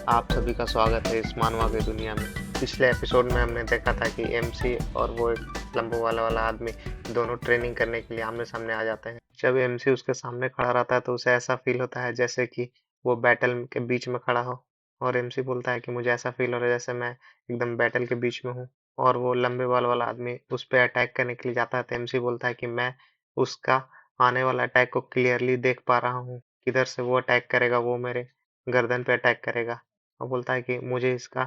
आप सभी का स्वागत है इस मानवा की दुनिया में। पिछले एपिसोड में हमने देखा था कि एमसी और वो एक लंबू वाला वाला आदमी दोनों ट्रेनिंग करने के लिए आमने-सामने आ जाते हैं। जब एमसी उसके सामने खड़ा रहता है तो उसे ऐसा फील होता है जैसे कि वो बैटल के बीच में खड़ा हो और एमसी बोलता है कि मुझे ऐसा फील हो रहा है जैसे मैं एकदम बैटल के बीच में हूँ और वो लंबे बाल वाला आदमी उस पे अटैक करने के लिए जाता है तो एमसी बोलता है कि मैं उसका आने वाला अटैक को क्लियरली देख पा रहा हूँ। किधर से वो अटैक करेगा, वो मेरे गर्दन पे अटैक करेगा। और बोलता है कि मुझे इसका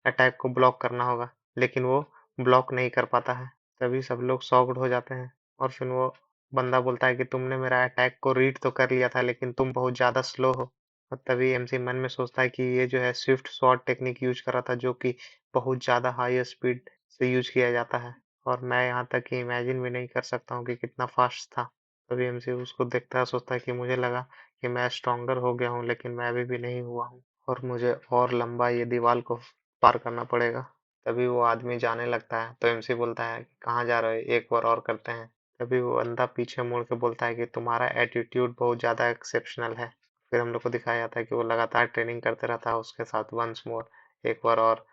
अटैक को ब्लॉक करना होगा, लेकिन वो ब्लॉक नहीं कर पाता है। तभी सब लोग शॉक्ड हो जाते हैं और फिर वो बंदा बोलता है कि तुमने मेरा अटैक को रीड तो कर लिया था, लेकिन तुम बहुत ज़्यादा स्लो हो। और तभी एमसी मन में सोचता है कि ये जो है स्विफ्ट स्वॉर्ड टेक्निक यूज कर रहा था, जो कि बहुत ज़्यादा हाई स्पीड से यूज किया जाता है और मैं यहाँ तक कि इमेजिन भी नहीं कर सकता हूँ कि कितना फास्ट था। तभी एमसी उसको देखता है, सोचता है कि मुझे लगा कि मैं स्ट्रॉन्गर हो गया हूँ, लेकिन मैं अभी भी नहीं हुआ हूँ और मुझे और लंबा ये दीवार को पार करना पड़ेगा। तभी वो आदमी जाने लगता है तो एमसी बोलता है कि कहाँ जा रहे हो, एक बार और करते हैं। तभी वो बंदा पीछे मुड़ के बोलता है कि तुम्हारा एटीट्यूड बहुत ज़्यादा एक्सेप्शनल है। फिर हम लोग को दिखाया जाता है कि वो लगातार ट्रेनिंग करते रहता है उसके साथ, वंस मोर, एक बार और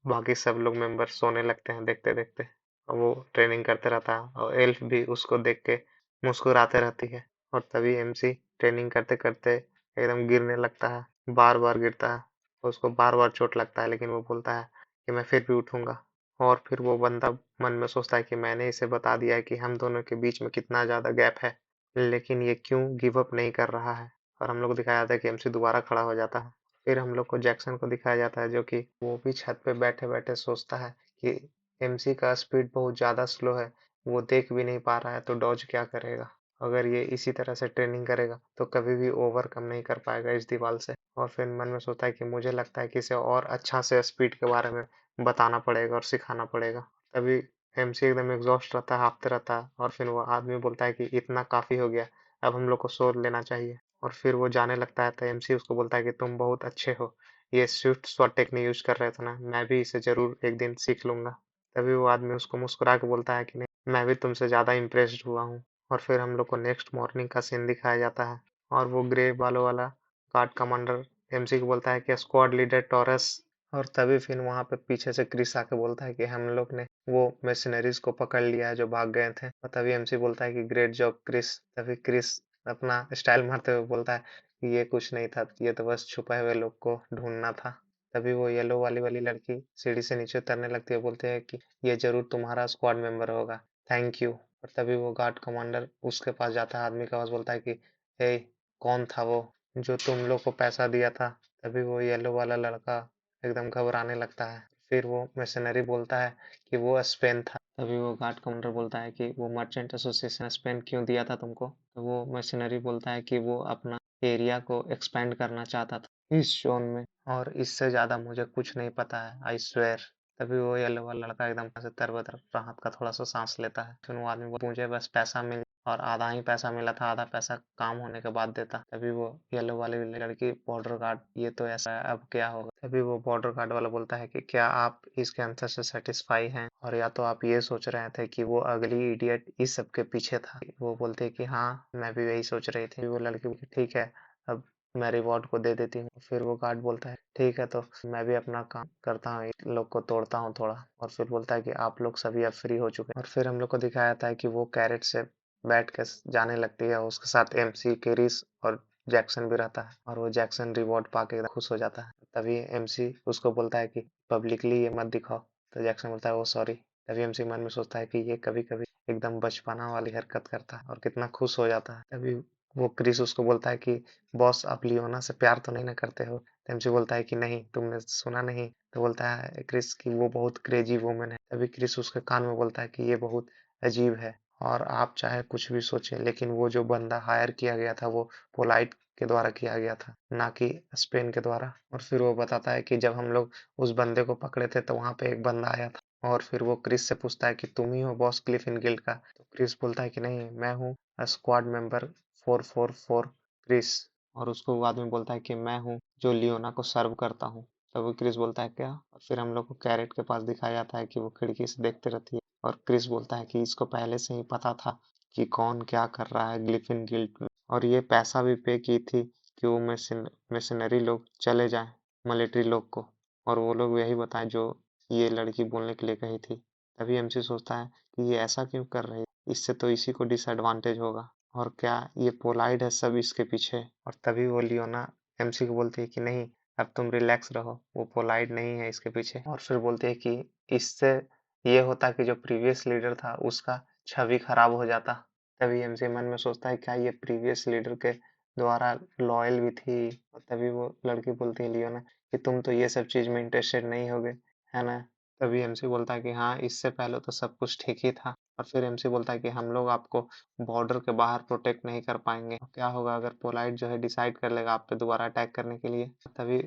बाकी सब लोग मेंबर सोने लगते हैं देखते देखते और वो ट्रेनिंग करते रहता है और एल्फ भी उसको देख के मुस्कुराते रहती है। और तभी एमसी ट्रेनिंग करते करते एकदम गिरने लगता है, बार बार गिरता है, उसको बार बार चोट लगता है, लेकिन वो बोलता है कि मैं फिर भी उठूंगा। और फिर वो बंदा मन में सोचता है कि मैंने इसे बता दिया है कि हम दोनों के बीच में कितना ज्यादा गैप है, लेकिन ये क्यों गिव अप नहीं कर रहा है। और हम लोग को दिखाया जाता है कि एमसी दोबारा खड़ा हो जाता है। फिर हम लोग को जैक्सन को दिखाया जाता है, जो कि वो भी छत पे बैठे बैठे सोचता है कि एमसी का स्पीड बहुत ज्यादा स्लो है, वो देख भी नहीं पा रहा है तो डॉज क्या करेगा। अगर ये इसी तरह से ट्रेनिंग करेगा तो कभी भी ओवरकम नहीं कर पाएगा इस दीवार से। और फिर मन में सोचता है कि मुझे लगता है कि इसे और अच्छा से स्पीड के बारे में बताना पड़ेगा और सिखाना पड़ेगा। तभी एमसी एकदम एग्जॉस्ट रहता है, हांफते रहता है और फिर वो आदमी बोलता है कि इतना काफी हो गया, अब हम लोग को सो लेना चाहिए। और फिर वो जाने लगता है तो एमसी उसको बोलता है कि तुम बहुत अच्छे हो, ये स्विफ्ट स्वॉट टेक्निक यूज कर रहे थे ना, मैं भी इसे जरूर एक दिन सीख लूंगा। तभी वो आदमी उसको मुस्कुरा के बोलता है कि नहीं, मैं भी तुमसे ज्यादा इम्प्रेस्ड हुआ हूँ। और फिर हम लोग को नेक्स्ट मॉर्निंग का सीन दिखाया जाता है और वो ग्रे बालों वाला गार्ड कमांडर एमसी को बोलता है कि स्क्वाड लीडर टॉरस। और तभी फिर वहां पे पीछे से क्रिस आके बोलता है कि हम लोग ने वो मशीनरीज को पकड़ लिया है जो भाग गए थे। और तभी एमसी बोलता है कि ग्रेट जॉब क्रिस। तभी क्रिस अपना स्टाइल मारते हुए बोलता है कि ये कुछ नहीं था, ये तो बस छुपे हुए लोग को ढूंढना था। तभी वो येलो वाली वाली लड़की सीढ़ी से नीचे उतरने लगती है, बोलते हैं कि ये जरूर तुम्हारा स्क्वाड मेंबर होगा, थैंक यू। और तभी वो गार्ड कमांडर उसके पास जाता है, आदमी के पास, बोलता है कि हे, कौन था वो जो तुम लोग को पैसा दिया था। तभी वो येलो वाला लड़का एकदम घबराने लगता है। फिर वो मशीनरी बोलता है कि वो स्पेन था। तभी वो गार्ड कमांडर बोलता है कि वो मर्चेंट एसोसिएशन स्पेन क्यों दिया था तुमको। तो वो मशीनरी बोलता है कि वो अपना एरिया को एक्सपेंड करना चाहता था इस जोन में, और इससे ज्यादा मुझे कुछ नहीं पता है, आई स्वेयर। तभी वो येलो वाला लड़का एकदम से तरबतर राहत का थोड़ा सा सांस लेता है। फिर वो आदमी बोलता है, मुझे बस पैसा मिल, और आधा ही पैसा मिला था, आधा पैसा काम होने के बाद देता। तभी वो येलो वाली लड़की, बॉर्डर गार्ड, ये तो ऐसा है, अब क्या होगा। तभी वो बॉर्डर गार्ड वाला बोलता है कि क्या आप इसके आंसर से सेटिस्फाई हैं, और या तो आप ये सोच रहे थे कि वो अगली इडियट इस सब के पीछे था। वो बोलते हैं कि हाँ, मैं भी वही सोच रही थी। वो लड़की बोलती, ठीक है, अब मैं रिवॉर्ड को दे देती हूँ। फिर वो गार्ड बोलता है ठीक है, तो मैं भी अपना काम करता हूँ, इन लोग को तोड़ता हूँ थोड़ा। और फिर बोलता है कि आप लोग सभी अब फ्री हो चुके हैं। और फिर हम लोग को दिखाया जाता है कि वो कैरेट से बैठ के जाने लगती है, उसके साथ एमसी, केरिस और जैक्सन भी रहता है। और वो जैक्सन रिवॉर्ड पाके एकदम खुश हो जाता है। तभी एमसी उसको बोलता है कि पब्लिकली ये मत दिखाओ। तो जैक्सन बोलता है ओ सॉरी। तभी एमसी मन में सोचता है कि ये कभी कभी एकदम बचपना वाली हरकत करता है और कितना खुश हो जाता है। तभी वो क्रिस उसको बोलता है कि बॉस, आप लियोना से प्यार तो नहीं ना करते हो। तो एमसी बोलता है कि नहीं, तुमने सुना नहीं। तो बोलता है क्रिस कि वो बहुत क्रेजी वुमन है। तभी क्रिस उसके कान में बोलता है कि ये बहुत अजीब है, और आप चाहे कुछ भी सोचें, लेकिन वो जो बंदा हायर किया गया था वो पोलाइट के द्वारा किया गया था, ना कि स्पेन के द्वारा। और फिर वो बताता है कि जब हम लोग उस बंदे को पकड़े थे तो वहां पे एक बंदा आया था। और फिर वो क्रिस से पूछता है कि तुम ही हो बॉस ग्लिफिन गिल्ड का। तो क्रिस बोलता है कि नहीं, मैं हूँ स्क्वाड मेंबर 444 क्रिस। और उसको वो आदमी बोलता है कि मैं हूँ जो लियोना को सर्व करता हूँ। तब वो क्रिस बोलता है क्या। और फिर हम लोग को कैरेट के पास दिखाया जाता है कि वो खिड़की से देखते रहती है, और क्रिस बोलता है कि इसको पहले से ही पता था कि कौन क्या कर रहा है ग्लिफिन गिल्ड में, और ये पैसा भी पे की थी कि वो मशीनरी लोग चले जाएं। मिलिट्री लोग को, और वो लोग यही बताएं जो ये लड़की बोलने के लिए कही थी। तभी एमसी सोचता है कि ये ऐसा क्यों कर रही है, इससे तो इसी को डिसएडवांटेज होगा, और क्या ये पोलाइट है सब इसके पीछे। और तभी वो लियोना एमसी को बोलती है कि नहीं, अब तुम रिलैक्स रहो, वो पोलाइट नहीं है इसके पीछे। और फिर बोलती है कि इससे ये होता कि जो प्रीवियस लीडर था उसका छवि खराब हो जाता। तभी एमसी मन में सोचता है क्या ये प्रीवियस लीडर के द्वारा लॉयल भी थी। और तभी वो लड़की बोलती है लियोना कि तुम तो ये सब चीज में इंटरेस्टेड नहीं होगे, है ना। तभी एमसी बोलता है कि हाँ, इससे पहले तो सब कुछ ठीक ही था। और फिर एमसी बोलता है कि हम लोग आपको बॉर्डर के बाहर प्रोटेक्ट नहीं कर पाएंगे, क्या होगा अगर पोलाइट जो है डिसाइड कर लेगा आप पे दोबारा अटैक करने के लिए। तभी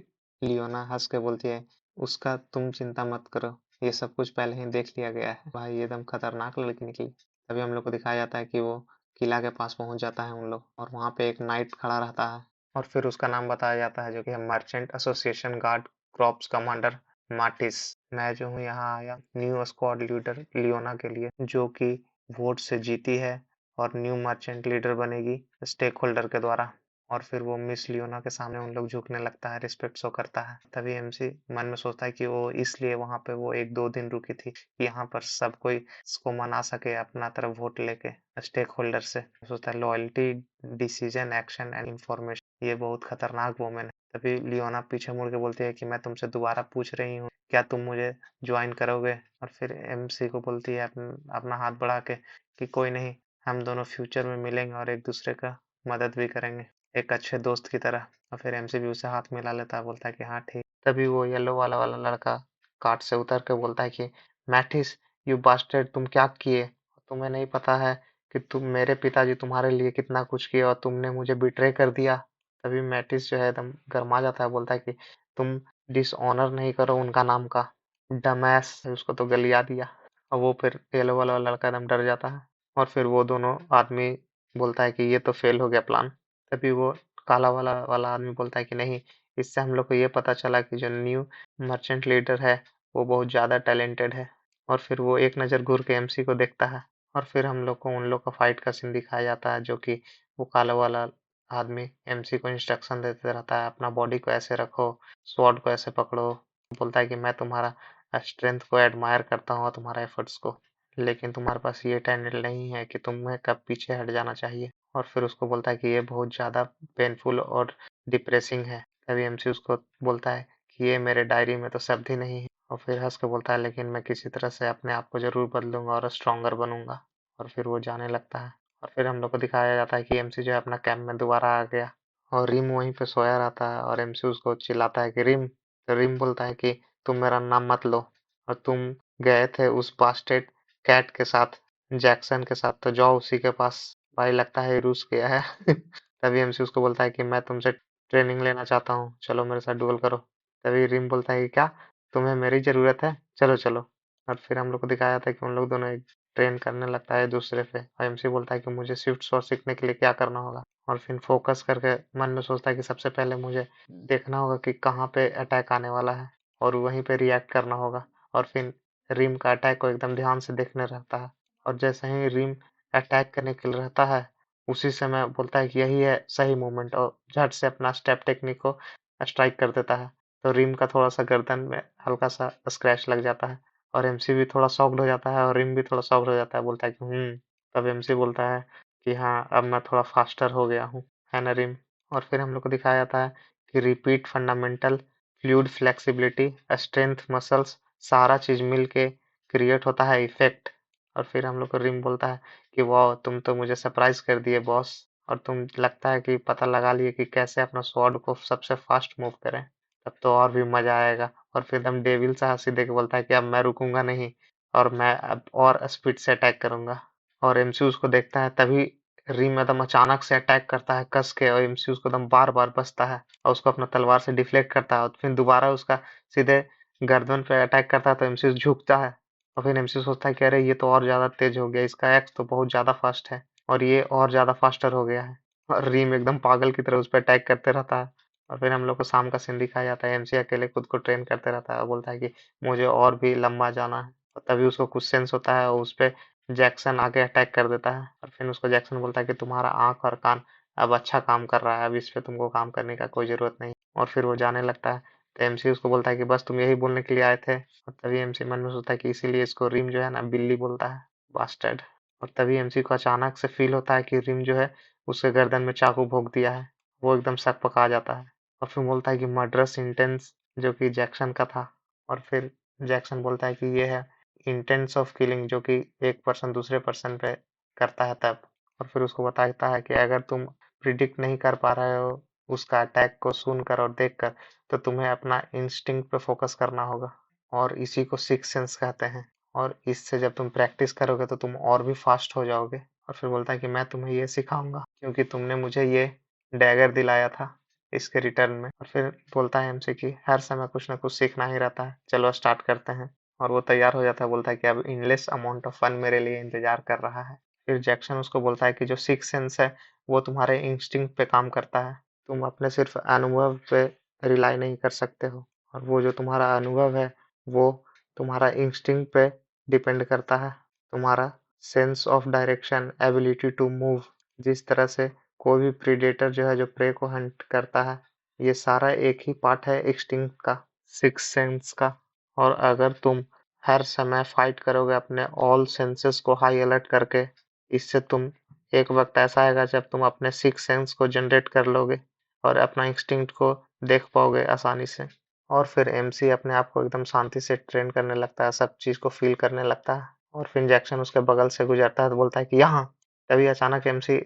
लियोना हंस के बोलती है उसका तुम चिंता मत करो, ये सब कुछ पहले ही देख लिया गया है। भाई ये एकदम खतरनाक लड़की निकली। तभी हम लोग को दिखाया जाता है कि वो किला के पास पहुंच जाता है उन लोग, और वहां पे एक नाइट खड़ा रहता है, और फिर उसका नाम बताया जाता है जो कि है merchant association guard crops commander Martin's. मैं जो हूँ यहाँ आया न्यू स्क्वाड लीडर लियोना के लिए, जो कि वोट से जीती है और न्यू मर्चेंट लीडर बनेगी स्टेक होल्डर के द्वारा। और फिर वो मिस लियोना के सामने उन लोग झुकने लगता है, रिस्पेक्ट शो करता है। तभी एमसी मन में सोचता है कि वो इसलिए वहां पे वो 1-2 दिन रुकी थी कि यहाँ पर सब कोई इसको मना सके अपना तरफ वोट लेके स्टेक होल्डर से। सोचता है loyalty, decision, action and information, ये बहुत खतरनाक वोमेन है। तभी लियोना पीछे मुड़ के बोलती है कि मैं तुमसे दोबारा पूछ रही हूँ, क्या तुम मुझे ज्वाइन करोगे। और फिर एमसी को बोलती है अपना हाथ बढ़ा के कि कोई नहीं, हम दोनों फ्यूचर में मिलेंगे और एक दूसरे का मदद भी करेंगे, एक अच्छे दोस्त की तरह। और फिर एमसी भी उसे हाथ मिला लेता है, बोलता है कि हाँ ठीक। तभी वो येलो वाला वाला लड़का कार्ट से उतर के बोलता है कि मैथिस, यू बास्टर्ड, तुम क्या किए, तुम्हें नहीं पता है कि तुम मेरे पिताजी तुम्हारे लिए कितना कुछ किए और तुमने मुझे बिट्रे कर दिया। तभी मैटिस जो है एकदम गर्मा जाता है, बोलता है कि तुम डिसऑनर नहीं करो उनका नाम का, डमैस, उसको तो गलिया दिया। और वो फिर येलो वाला लड़का एकदम डर जाता है, और फिर वो दोनों आदमी बोलता है कि ये तो फेल हो गया प्लान। तभी वो काला वाला वाला आदमी बोलता है कि नहीं, इससे हम लोग को ये पता चला कि जो न्यू मर्चेंट लीडर है वो बहुत ज़्यादा टैलेंटेड है। और फिर वो एक नज़र घूर के एमसी को देखता है, और फिर हम लोग को उन लोग का फाइट का सीन दिखाया जाता है, जो कि वो काला वाला आदमी एमसी को इंस्ट्रक्शन देते रहता है, अपना बॉडी को ऐसे रखो, स्वॉर्ड को ऐसे पकड़ो। बोलता है कि मैं तुम्हारा स्ट्रेंथ को एडमायर करता हूँ और तुम्हारा एफर्ट्स को, लेकिन तुम्हारे पास ये टैलेंट नहीं है कि तुम्हें कब पीछे हट जाना चाहिए। और फिर उसको बोलता है कि ये बहुत ज़्यादा पेनफुल और डिप्रेसिंग है। तभी एमसी उसको बोलता है कि ये मेरे डायरी में तो शब्द ही नहीं है। और फिर हंस के बोलता है लेकिन मैं किसी तरह से अपने आप को जरूर बदलूंगा और स्ट्रॉन्गर बनूंगा। और फिर वो जाने लगता है, और फिर हम लोग को दिखाया जाता है कि एमसी जो है अपना कैंप में दोबारा आ गया, और रिम वहीं पे सोया रहता है, और एमसी उसको चिल्लाता है कि रिम। तो रिम बोलता है कि तुम मेरा नाम मत लो, और तुम गए थे उस बास्टेड कैट के साथ, जैक्सन के साथ, तो जाओ उसी के पास। भाई लगता है ये रूस गया है। तभी एमसी उसको बोलता है कि मैं तुमसे ट्रेनिंग लेना चाहता हूँ, चलो मेरे साथ डुएल करो। तभी रिम बोलता है कि क्या तुम्हें मेरी जरूरत है, चलो चलो। और फिर हम लोग को दिखाया था कि उन लोग दोनों एक ट्रेन करने लगता है दूसरे पे, और एमसी बोलता है कि मुझे स्विफ्ट शॉट सीखने के लिए क्या करना होगा। और फिर फोकस करके मन में सोचता है कि सबसे पहले मुझे देखना होगा कि कहाँ पे अटैक आने वाला है, और वहीं पे रिएक्ट करना होगा। और फिर रिम का अटैक को एकदम ध्यान से देखने रहता है, और जैसे ही रिम अटैक करने के लिए रहता है, उसी समय बोलता है कि यही है सही मोमेंट, और झट से अपना स्टेप टेक्निक को स्ट्राइक कर देता है। तो रिम का थोड़ा सा गर्दन में हल्का सा स्क्रैच लग जाता है, और एमसी भी थोड़ा शॉक्ड हो जाता है, और रिम भी थोड़ा शॉक्ड हो जाता है, बोलता है कि तब एमसी बोलता है कि हाँ, अब मैं थोड़ा फास्टर हो गया हूँ, है ना रिम। और फिर हम लोग को दिखाया जाता है कि repeat fundamental fluid flexibility, strength, muscles, सारा चीज मिल के क्रिएट होता है इफेक्ट। और फिर हम लोग को रिम बोलता है कि वाह, तुम तो मुझे सरप्राइज कर दिए बॉस, और तुम लगता है कि पता लगा लिए कि कैसे अपना स्वॉर्ड को सबसे फास्ट मूव करें, तब तो और भी मजा आएगा। और फिर एकदम डेविल सा हंसी दे के बोलता है कि अब मैं रुकूंगा नहीं, और मैं अब और स्पीड से अटैक करूंगा। और एमसी उसको देखता है, तभी रिम एकदम अचानक से अटैक करता है कस के, और एमसी उसको एकदम बार बार बचता है, और उसको अपना तलवार से डिफ्लेक्ट करता है, और फिर दोबारा उसका सीधे गर्दन पे अटैक करता है, तो एमसी झुकता है। और फिर एमसी सोचता है कि अरे ये तो और ज्यादा तेज हो गया, इसका एक्स तो बहुत ज्यादा फास्ट है, और ये और ज्यादा फास्टर हो गया है। और रीम एकदम पागल की तरह उस पर अटैक करते रहता है। और फिर हम लोग को शाम का सीन दिखाया जाता है, एमसी अकेले खुद को ट्रेन करते रहता है, और बोलता है कि मुझे और भी लंबा जाना है। और तभी उसको कुछ सेंस होता है, और उस पे जैक्सन आके अटैक कर देता है। और फिर उसको जैक्सन बोलता है कि तुम्हारा आंख और कान अब अच्छा काम कर रहा है, अब इस पे तुमको काम करने का कोई जरूरत नहीं। और फिर वो जाने लगता है। तो एमसी उसको बोलता है कि बस तुम यही बोलने के लिए आए थे। और तभी एमसी मन में सोचता है कि इसीलिए इसको रिम जो है ना बिल्ली बोलता है, बास्टर्ड। और तभी एमसी को अचानक से फील होता है कि रिम जो है उसके गर्दन में चाकू भोंक दिया है। वो एकदम शक पका जाता है और फिर बोलता है कि मर्डरस इंटेंस, जो कि जैक्सन का था। और फिर जैक्सन बोलता है कि ये है इंटेंस ऑफ किलिंग, जो कि एक पर्सन दूसरे पर्सन पे करता है तब। और फिर उसको बताता है कि अगर तुम प्रिडिक्ट नहीं कर पा रहे हो उसका अटैक को सुनकर और देखकर, तो तुम्हें अपना इंस्टिंक्ट पे फोकस करना होगा, और इसी को सिक्स सेंस कहते हैं। और इससे जब तुम प्रैक्टिस करोगे तो तुम और भी फास्ट हो जाओगे। और फिर बोलता है कि मैं तुम्हें ये सिखाऊंगा क्योंकि तुमने मुझे ये डैगर दिलाया था इसके रिटर्न में। और फिर बोलता है एमसी कि हर समय कुछ ना कुछ सीखना ही रहता है, चलो स्टार्ट करते हैं। और वो तैयार हो जाता है, बोलता है कि अब इनलेस अमाउंट ऑफ फन मेरे लिए इंतजार कर रहा है। फिर जैक्सन उसको बोलता है कि जो सिक्स सेंस है वो तुम्हारे इंस्टिंक्ट पे काम करता है, तुम अपने सिर्फ अनुभव पे रिलाई नहीं कर सकते हो। और वो जो तुम्हारा अनुभव है वो तुम्हारा इंस्टिंक्ट पे डिपेंड करता है, तुम्हारा sense of direction, ability to move. जिस तरह से कोई भी प्रीडेटर जो है जो प्रे को हंट करता है, ये सारा एक ही पार्ट है इंस्टिंक्ट का, सिक्स सेंस का। और अगर तुम हर समय फाइट करोगे अपने ऑल सेंसेस को हाई अलर्ट करके, इससे तुम एक वक्त ऐसा आएगा जब तुम अपने सिक्स सेंस को जनरेट कर लोगे और अपना इंस्टिंक्ट को देख पाओगे आसानी से। और फिर एमसी अपने आप को एकदम शांति से ट्रेन करने लगता है, सब चीज को फील करने लगता है। और फिर जैक्सन उसके बगल से गुजरता है तो बोलता है कि यहाँ। तभी अचानक एमसी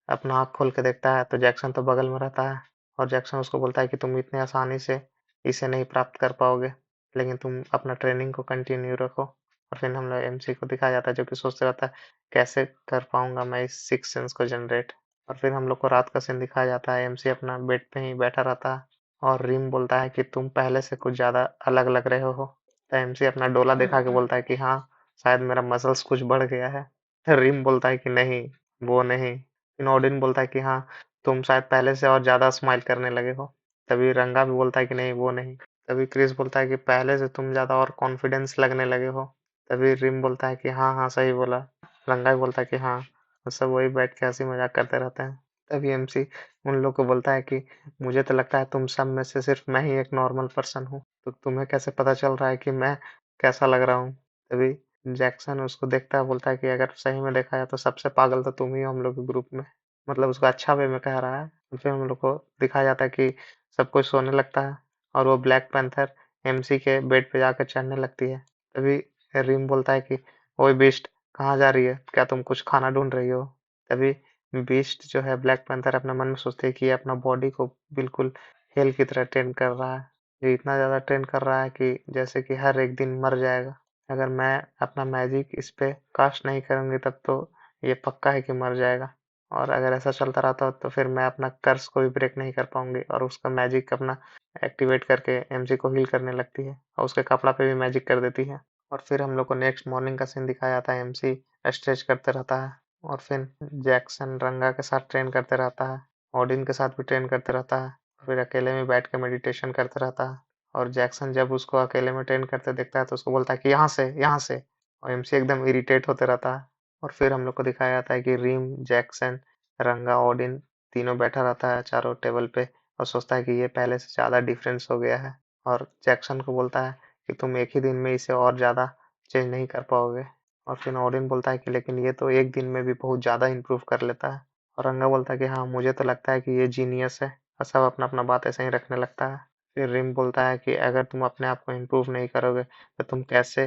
अपना आँख खोल के देखता है तो जैक्सन तो बगल में रहता है। और जैक्सन उसको बोलता है कि तुम इतने आसानी से इसे नहीं प्राप्त कर पाओगे, लेकिन तुम अपना ट्रेनिंग को कंटिन्यू रखो। और फिर हम लोग एमसी को दिखाया जाता है जो कि सोचते रहता है कैसे कर पाऊंगा मैं इस सिक्स सेंस को जनरेट। और फिर हम लोग को रात का सीन दिखाया जाता है, एमसी अपना बेड पे ही बैठा रहता है और रिम बोलता है कि तुम पहले से कुछ ज्यादा अलग लग रहे हो। तो एमसी अपना डोला दिखा के बोलता है कि हाँ, शायद मेरा मसल्स कुछ बढ़ गया है। रिम बोलता है कि नहीं, वो नहीं। फिर ओडिन बोलता है कि हाँ, तुम शायद पहले से और ज्यादा स्माइल करने लगे हो। तभी रंगा भी बोलता है कि नहीं, वो नहीं। तभी क्रिस बोलता है कि पहले से तुम ज्यादा और कॉन्फिडेंस लगने लगे हो। तभी रिम बोलता है कि हाँ हाँ सही बोला। रंगा भी बोलता है कि हाँ। और सब वही बैठ के हंसी मजाक करते रहते हैं। तभी एमसी उन लोग को बोलता है कि मुझे तो लगता है तुम सब में से सिर्फ मैं ही एक नॉर्मल पर्सन हूँ, तो तुम्हें कैसे पता चल रहा है कि मैं कैसा लग रहा हूँ। तभी जैक्सन उसको देखता है, बोलता है कि अगर सही में देखा जाए तो सबसे पागल तो तुम ही हो हम लोग के ग्रुप में। मतलब उसको अच्छा वे में कह रहा है। फिर हम लोग को दिखाया जाता है कि सब कुछ सोने लगता है और वो ब्लैक पैंथर एमसी के बेड पे जाकर चढ़ने लगती है। तभी रिम बोलता है कि ओए बीस्ट, कहाँ जा रही है, क्या तुम कुछ खाना ढूंढ रही हो। तभी बीस्ट जो है ब्लैक पैंथर अपने मन में सोचते है कि ये अपना बॉडी को बिल्कुल हेल की तरह ट्रेन कर रहा है। ये इतना ज्यादा ट्रेन कर रहा है कि जैसे कि हर एक दिन मर जाएगा। अगर मैं अपना मैजिक इस पे कास्ट नहीं करूंगी तब तो ये पक्का है कि मर जाएगा। और अगर ऐसा चलता रहता तो फिर मैं अपना कर्स को भी ब्रेक नहीं कर पाऊंगी। और उसका मैजिक अपना एक्टिवेट करके एमसी को हील करने लगती है और उसके कपड़ा पे भी मैजिक कर देती है। और फिर हम लोग को नेक्स्ट मॉर्निंग का सीन दिखाया जाता है, एमसी स्ट्रेच करते रहता है और फिर जैक्सन रंगा के साथ ट्रेन करते रहता है, ओडिन के साथ भी ट्रेन करते रहता है, फिर अकेले में बैठ के मेडिटेशन करते रहता है। और जैक्सन जब उसको अकेले में ट्रेन करते देखता है तो उसको बोलता है कि यहाँ से, यहाँ से। और एमसी एकदम इरिटेट होते रहता है। और फिर हम लोग को दिखाया जाता है कि रिम, जैक्सन, रंगा, ओडिन तीनों बैठा रहता है चारों टेबल पे और सोचता है कि ये पहले से ज्यादा डिफरेंस हो गया है। और जैक्सन को बोलता है कि तुम एक ही दिन में इसे और ज्यादा चेंज नहीं कर पाओगे। और फिर ओडिन बोलता है कि लेकिन ये तो एक दिन में भी बहुत ज्यादा इम्प्रूव कर लेता है। और रंगा बोलता है कि हाँ, मुझे तो लगता है कि ये जीनियस है। और सब अपना अपना बात ऐसे ही रखने लगता है। फिर रिम बोलता है कि अगर तुम अपने आप को इम्प्रूव नहीं करोगे तो तुम कैसे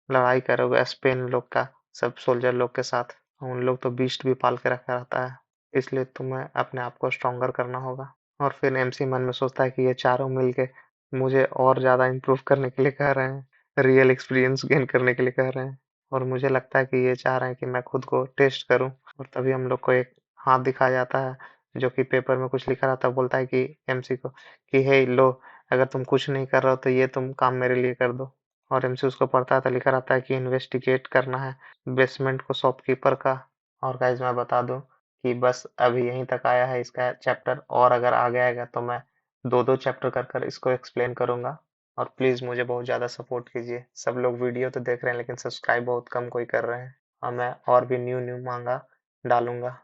लड़ाई करोगे स्पेन लोग का, सब सोल्जर लोग के साथ। उन लोग तो बीस्ट भी पाल के रखा रहता है, इसलिए तुम्हें अपने आप को स्ट्रॉन्गर करना होगा। और फिर एमसी मन में सोचता है कि ये चारों मिलके मुझे और ज्यादा इम्प्रूव करने के लिए कह रहे हैं, रियल एक्सपीरियंस गेन करने के लिए कह रहे हैं। और मुझे लगता है कि ये चाह रहे हैं कि मैं खुद को टेस्ट करूं। और तभी हम लोग को एक हाथ दिखाया जाता है जो कि पेपर में कुछ लिखा रहता है, बोलता है कि एमसी को कि हे लो, अगर तुम कुछ नहीं कर रहे हो तो ये तुम काम मेरे लिए कर दो। और एमसी उसको पढ़ता है तो लिखा रहता है कि इन्वेस्टिगेट करना है बेसमेंट को शॉपकीपर का। और गाइज मैं बता दूं कि बस अभी यहीं तक आया है इसका चैप्टर, और अगर आगे आएगा तो मैं दो दो चैप्टर कर कर इसको एक्सप्लेन करूंगा। और प्लीज मुझे बहुत ज्यादा सपोर्ट कीजिए। सब लोग वीडियो तो देख रहे हैं लेकिन सब्सक्राइब बहुत कम कोई कर रहे हैं, और मैं और भी न्यू न्यू मांगा डालूंगा।